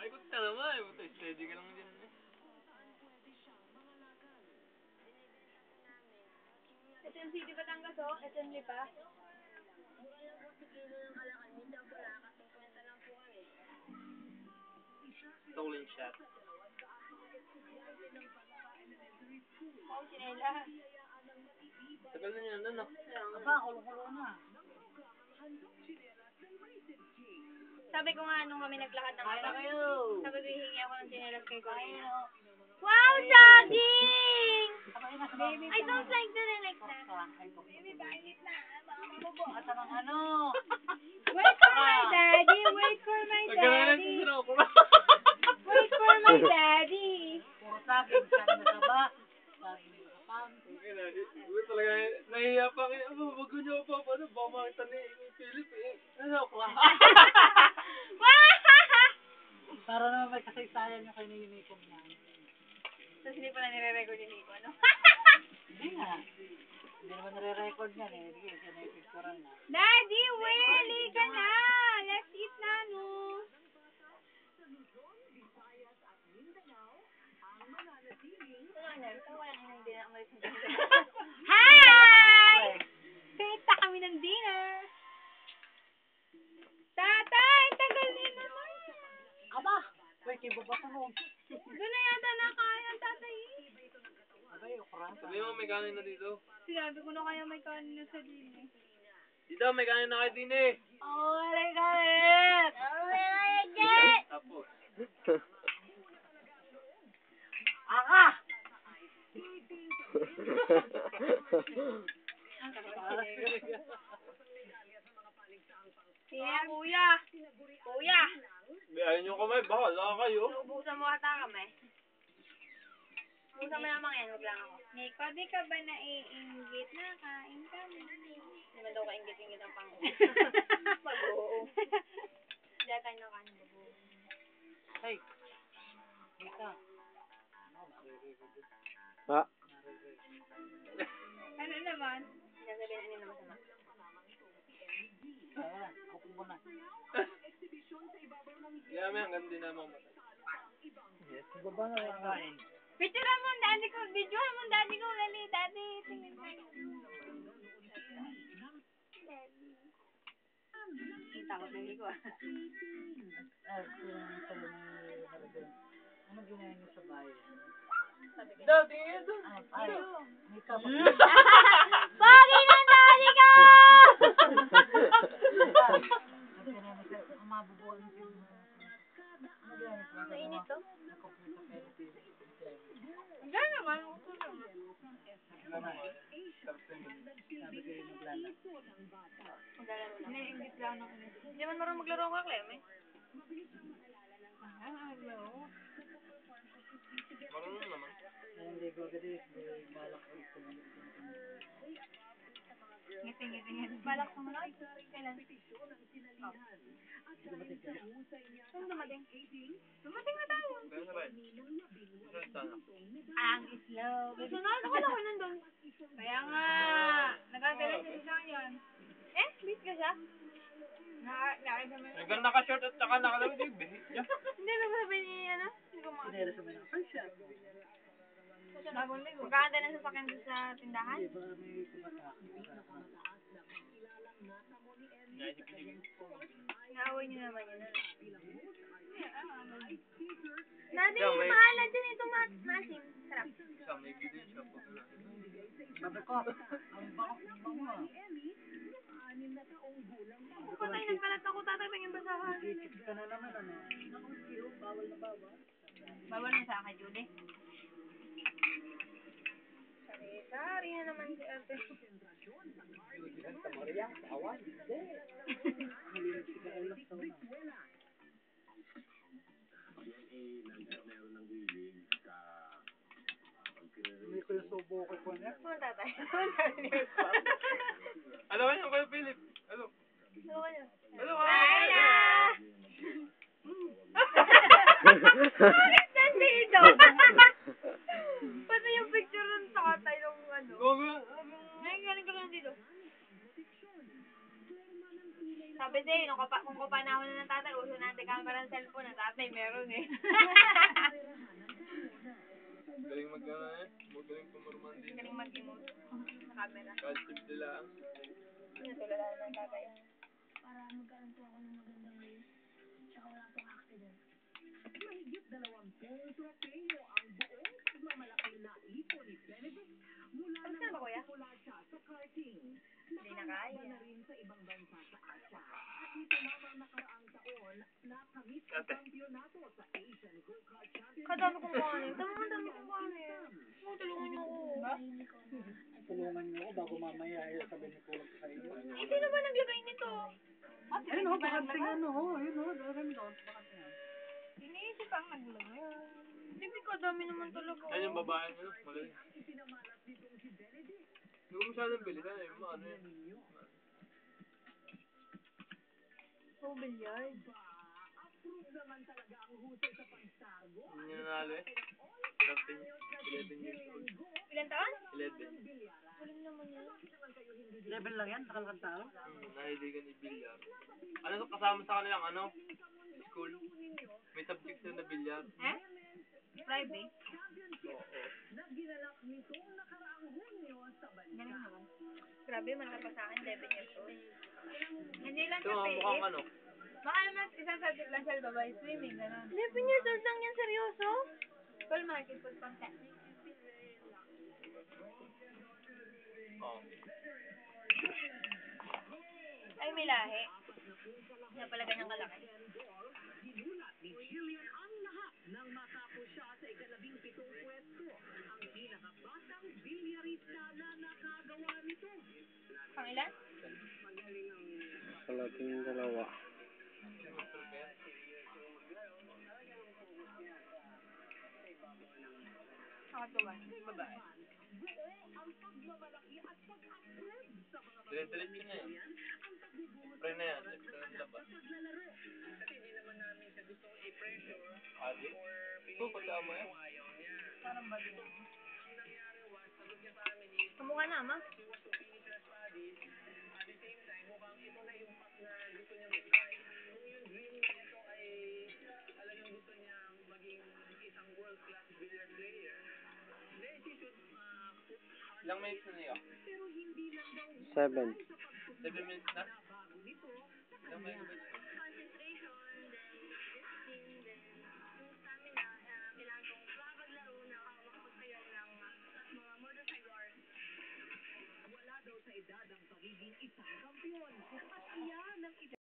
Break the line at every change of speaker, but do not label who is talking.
Ikot ka naman. Steady ka lang dyan.
SM City Batangas, oh. SM Lipa.
Stolen shot.
Oh, sinela.
Tagal na niya nun, no?
Aba, kulong-kulong na.
Sabi ko nga nung kami naglakad ng
Kaya kayo.
sabi ko hihingi ako ng sinelas kay Corina. Wow, jogging!
Baby,
I don't like that. I like that.
Baby, bakit na? At ang ano?
Wait for my daddy. Wait for my daddy. Wait for my daddy.
Puro saging, saging na saba. Saging na kapang.
Talaga, nahihiya pa kayo. Wag ko niyo pa, baka makita ni Philip eh. Ano ako?
Para naman may kasaysayan yung kay Nico niya.
Tapos hindi pala nire-record yung Nico, ano?
Hindi nga. Hindi naman nare-record yan eh. Hindi siya na-picturean na.
Daddy, Willy ka na! Let's eat na, no? Hi! Peta kami ng dinner! Tatay! Tagal din naman!
Aba! Wait, iba ba ito mo?
Doon na yata nakain ang tatay.
Aba, yung kurang.
Sabi mo may kanin na dito.
Sinabi ko na kaya may kanin na sa dinner.
Dito, may kanin na kayo din eh.
Oh, my God! Oh, my God!
Tapos.
Aka!
Sige, kuya! Kuya!
Ayaw nyo kamay, bahala kayo.
Ubusan mo ata kami. Ubusan mo lamang yan, huwag lang ako. Nico, di ka ba naiinggit na kain kami? Hindi man daw kainggit-inggit ang pango. Mag-oo. Hindi tayo na kain, mag-oo.
Hey! Mika!
Ha?
Ano naman? Sinasabihin ano naman sama.
Ah, kupin mo na.
Kaya may hanggang din naman matay.
Yes, baba na lang kain.
Picturean mo ang daddy ko, videohan mo ang daddy ko, lali, daddy, tingin tayo. Daddy. Ang takot na hindi ko ah.
Ano ginawa niyo sa bayan?
Daddy,
Ay, Mika,
Pogi ng daddy ko!
mabubuan siya.
Mainit to?
Nakupusa kayo dito.
Hindi naman, uso naman.
Sabi kayo naglala.
Maglalaro lang. Naiingit lang ako. Hindi man marunong maglaro ang kaklem eh.
marunong naman.
Hindi ko kasi balak ko ito.
Ngiti. Balak sa mga kailan? Saan dumating? Dumating na tayo.
Kaya sabay. Saan sana?
Ang slow. Sunod, akala ko nandun. Kaya nga, nagkagalan siya sa yan. Eh, bis ka siya? Nakakita mo yun.
Hanggang naka-short at saka nakalamit yung behit niya.
Hindi na sabi ni, ano? Hindi ko makakita.
Sinera sa mga first shot.
Bagong ligo. Magkakanta na sasakyan doon sa tindahan?
Hindi ba may kumatak?
Naaway niyo naman yun. Daddy, maalan dyan itong masim. Sarap.
Siya, may video siya po.
Sabi ko, ang bango ah.
Patay, nagkalat ako tatagpang yung basahan.
Kikip ka na naman ano. Naku, siyo, bawal na bawal.
Bawal na sa akin, Julie. Sorry na naman si Ate.
Santa Maria, awan. Hindi. Malinis ka ulang sa una. May pinasubo ko po niya.
Ano tatay?
Alam mo yun kayo, Philip? Ano?
Ano ka niya?
Ano ka?
Ay na! Bakit nandito? Paano yung picture ng tatay ng ano? Ay, galing ko lang dito. Sabi sa'yo, kung kapanahon na ng tatay, uso natin camera ng cellphone, ang tatay meron eh.
Galing magaling pumarman din.
Galing mag-emote sa camera.
Kahit simple lang.
Natulala na ng tatay.
Mahigit 20 tropeo ang buong pagmamalaki na ipon ni Benedict mula
Tapos ka na ba, kuya?
mula siya sa karting.
Hindi na kaya.
Na rin sa ibang bansa sa Asia. At nito lamang nakaraang taon, nakamit ang kampyonato sa Asian Go-Kart Championship.
Kadami kong kanin. Dami kong kanin. Tulungan niyo ako. Ba?
Tulungan niyo ako bago mamaya sabihin ni kulang sa inyo.
Sino ba naglagay nito?
Ayun o, pakanting ano ho. Ayun o, dami doon. Pakanting.
Iniisip ang naglagay. Hindi ko, dami naman talaga.
Ayun yung babae niyo, magaling. Hindi ko masyadong bilisan eh, ano yun.
Oh, billiard.
Approve naman talaga ang husay sa pagsargo.
Hindi niya nanalo eh. 11 years old.
Ilan taon?
11.
Galing naman yun.
Level lang yan, nakalakad tao.
Nahiligan i-bilyar. Ano to, kasama sa kanilang ano? School. May subject sila na bilyar.
Eh? Private?
Oo.
Naginalak nitong nakaraang Hunyo sa bansa.
Galing naman. Grabe, malaki pa sa akin, 11 years old. Hindi lang
Ito
siya
mga mukhang
PE.
ano.
Baka naman isang subject lang siya babae swimming, gano'n. 11 years old lang yan, seryoso? Full mark, full contact.
Oo.
Oh.
Ay, may lahi. Na pala ganyang kalaki.
Ginulat ni Jillian ang lahat nang matapos siya sa ika-17 pwesto. Ang pinakabatang bilyarista na nakagawa nito.
Pang ilan?
Sa 12.
Nakatuwan. Babae.
Buo ang pagmamalaki at pag-approve sa mga
Dire-diretso na yan.
ang pagbubuhos
Pre na yan, extra ng laba.
sa paglalaro. Kasi hindi naman namin siya gustong i-pressure
Adi? Oo, kasama yan.
Parang ba din? Kamukha na, ma?
Ilang minutes na niya?
7.
7 minutes na? Ilang megabytes na?
Concentration, then listening, then yung stamina, kailangan kong paglaro na makapagtagal ng mga more than 5 hours.
Wala daw sa edad ang pagiging isang kampiyon. At iyan ang